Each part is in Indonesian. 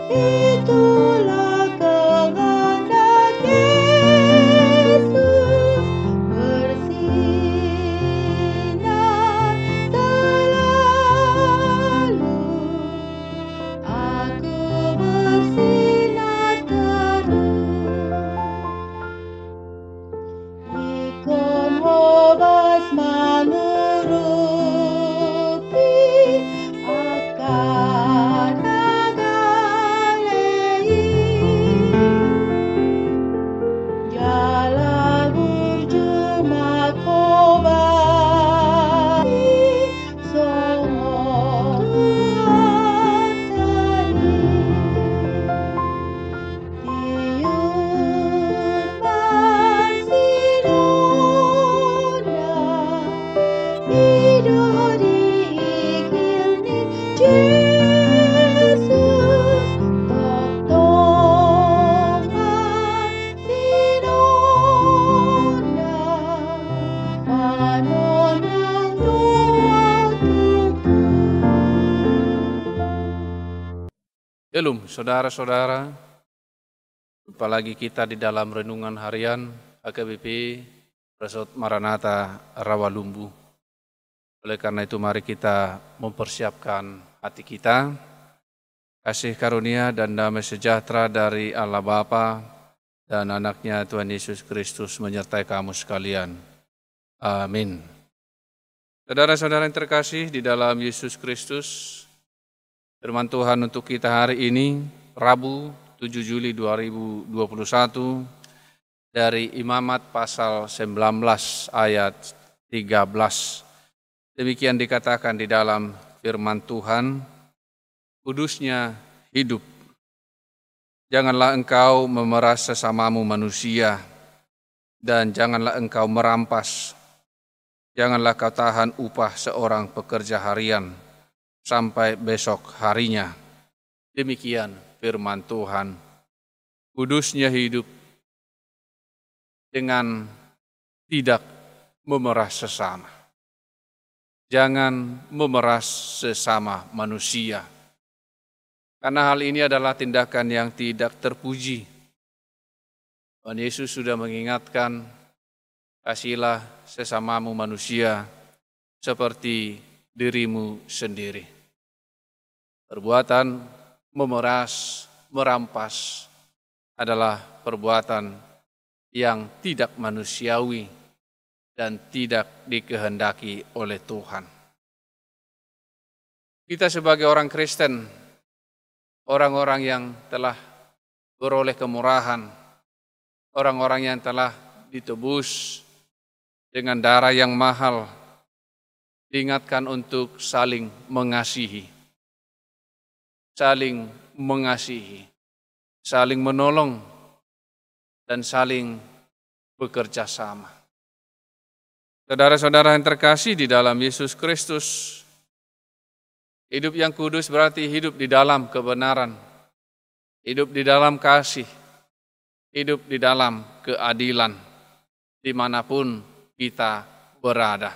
Itulah kehendak Yesus, bersinar selalu. Aku bersinar terus. Ikon hobas mengurupi akan nagalei. Jalan berjumak hobas songo Tuhan tadi. Tiun Barcelona, hidup diikirni Yesus, totongan sinona, panonang doa tumpu. Shalom saudara-saudara, jumpa lagi kita di dalam renungan harian HKBP Resort Maranatha Rawalumbu. Oleh karena itu mari kita mempersiapkan hati kita. Kasih karunia dan damai sejahtera dari Allah Bapa dan anaknya Tuhan Yesus Kristus menyertai kamu sekalian. Amin. Saudara-saudara yang terkasih di dalam Yesus Kristus, firman Tuhan untuk kita hari ini, Rabu 7 Juli 2021, dari Imamat pasal 19 ayat 13. Demikian dikatakan di dalam firman Tuhan, kudusnya hidup. Janganlah engkau memeras sesamamu manusia, dan janganlah engkau merampas. Janganlah kau tahan upah seorang pekerja harian sampai besok harinya. Demikian firman Tuhan. Kudusnya hidup dengan tidak memeras sesama. Jangan memeras sesama manusia. Karena hal ini adalah tindakan yang tidak terpuji. Tuhan Yesus sudah mengingatkan, kasihilah sesamamu manusia seperti dirimu sendiri. Perbuatan memeras, merampas adalah perbuatan yang tidak manusiawi dan tidak dikehendaki oleh Tuhan. Kita sebagai orang Kristen, orang-orang yang telah beroleh kemurahan, orang-orang yang telah ditebus dengan darah yang mahal, diingatkan untuk saling mengasihi, saling menolong, dan saling bekerja sama. Saudara-saudara yang terkasih di dalam Yesus Kristus, hidup yang kudus berarti hidup di dalam kebenaran, hidup di dalam kasih, hidup di dalam keadilan, dimanapun kita berada.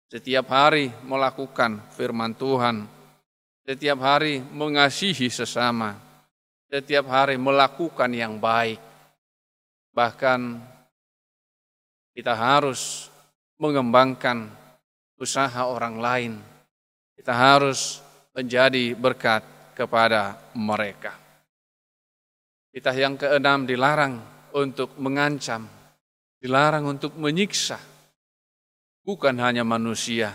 Setiap hari melakukan firman Tuhan, setiap hari mengasihi sesama, setiap hari melakukan yang baik. Bahkan kita harus mengembangkan usaha orang lain. Kita harus menjadi berkat kepada mereka. Kita yang keenam dilarang untuk mengancam, dilarang untuk menyiksa. Bukan hanya manusia,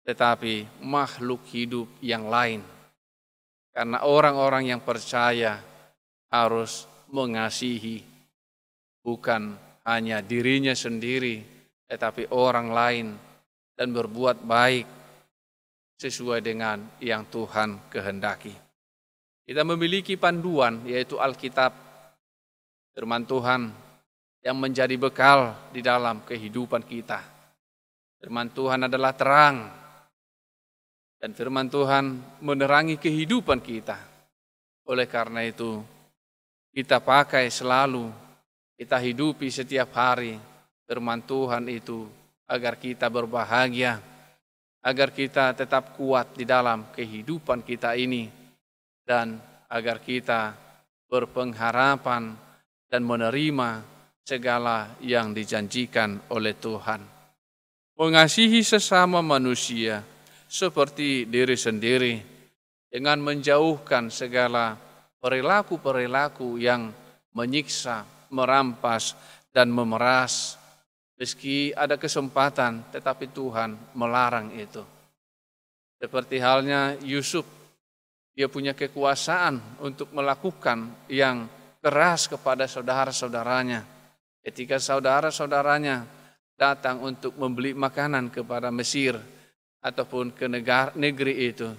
tetapi makhluk hidup yang lain. Karena orang-orang yang percaya harus mengasihi, bukan hanya dirinya sendiri, tetapi orang lain, dan berbuat baik sesuai dengan yang Tuhan kehendaki. Kita memiliki panduan, yaitu Alkitab, firman Tuhan yang menjadi bekal di dalam kehidupan kita. Firman Tuhan adalah terang, dan firman Tuhan menerangi kehidupan kita. Oleh karena itu, kita pakai selalu, kita hidupi setiap hari firman Tuhan itu agar kita berbahagia, agar kita tetap kuat di dalam kehidupan kita ini, dan agar kita berpengharapan dan menerima segala yang dijanjikan oleh Tuhan. Mengasihi sesama manusia seperti diri sendiri dengan menjauhkan segala perilaku-perilaku yang menyiksa, merampas, dan memeras. Meski ada kesempatan, tetapi Tuhan melarang itu. Seperti halnya Yusuf, dia punya kekuasaan untuk melakukan yang keras kepada saudara-saudaranya. Ketika saudara-saudaranya datang untuk membeli makanan kepada Mesir ataupun ke negeri itu,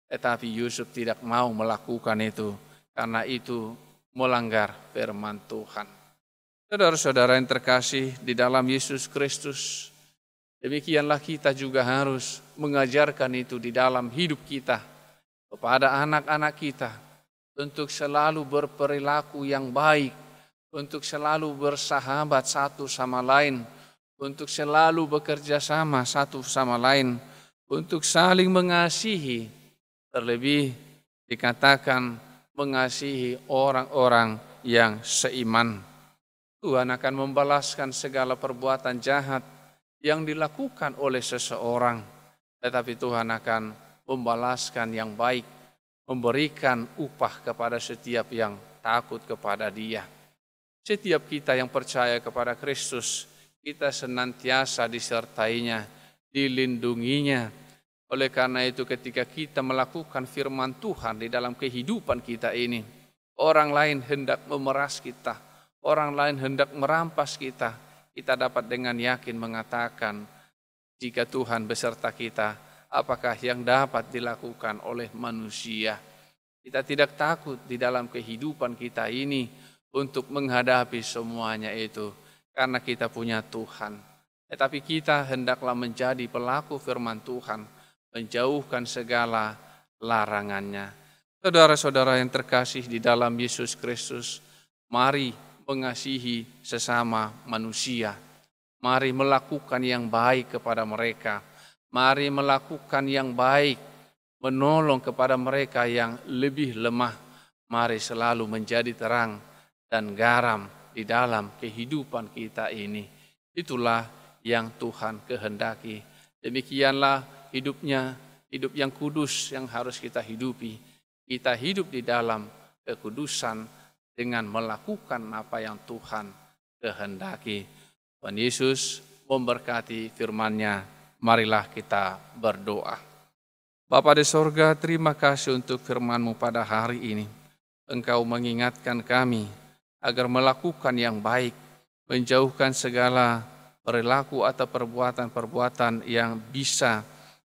tetapi Yusuf tidak mau melakukan itu karena itu melanggar firman Tuhan. Saudara-saudara yang terkasih di dalam Yesus Kristus, demikianlah kita juga harus mengajarkan itu di dalam hidup kita kepada anak-anak kita untuk selalu berperilaku yang baik, untuk selalu bersahabat satu sama lain, untuk selalu bekerja sama satu sama lain, untuk saling mengasihi, terlebih dikatakan mengasihi orang-orang yang seiman. Tuhan akan membalaskan segala perbuatan jahat yang dilakukan oleh seseorang, tetapi Tuhan akan membalaskan yang baik, memberikan upah kepada setiap yang takut kepada Dia. Setiap kita yang percaya kepada Kristus, kita senantiasa disertainya, dilindunginya. Oleh karena itu ketika kita melakukan firman Tuhan di dalam kehidupan kita ini, orang lain hendak memeras kita, orang lain hendak merampas kita, kita dapat dengan yakin mengatakan, jika Tuhan beserta kita, apakah yang dapat dilakukan oleh manusia? Kita tidak takut di dalam kehidupan kita ini untuk menghadapi semuanya itu, karena kita punya Tuhan. Tetapi kita hendaklah menjadi pelaku firman Tuhan, menjauhkan segala larangannya. Saudara-saudara yang terkasih di dalam Yesus Kristus, mari mengasihi sesama manusia. Mari melakukan yang baik kepada mereka. Mari melakukan yang baik, menolong kepada mereka yang lebih lemah. Mari selalu menjadi terang dan garam di dalam kehidupan kita ini. Itulah yang Tuhan kehendaki. Demikianlah hidupnya, hidup yang kudus yang harus kita hidupi. Kita hidup di dalam kekudusan dengan melakukan apa yang Tuhan kehendaki. Tuhan Yesus memberkati firman-Nya. Marilah kita berdoa. Bapa di sorga, terima kasih untuk firman-Mu pada hari ini. Engkau mengingatkan kami agar melakukan yang baik, menjauhkan segala perilaku atau perbuatan-perbuatan yang bisa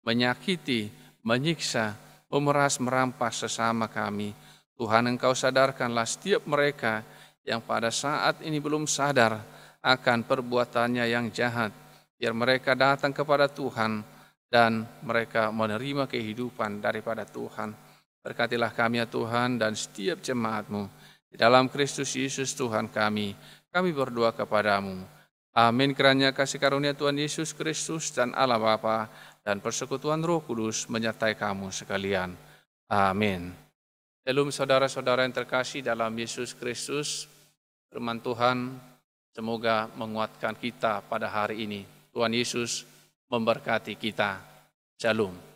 menyakiti, menyiksa, memeras, merampas sesama kami. Tuhan, Engkau sadarkanlah setiap mereka yang pada saat ini belum sadar akan perbuatannya yang jahat, biar mereka datang kepada Tuhan dan mereka menerima kehidupan daripada Tuhan. Berkatilah kami ya Tuhan dan setiap jemaat-Mu. Di dalam Kristus Yesus Tuhan kami berdoa kepadamu. Amin. Kiranya kasih karunia Tuhan Yesus Kristus dan Allah Bapa dan persekutuan Roh Kudus menyertai kamu sekalian. Amin. Shalom saudara-saudara yang terkasih dalam Yesus Kristus, firman Tuhan semoga menguatkan kita pada hari ini. Tuhan Yesus memberkati kita. Shalom.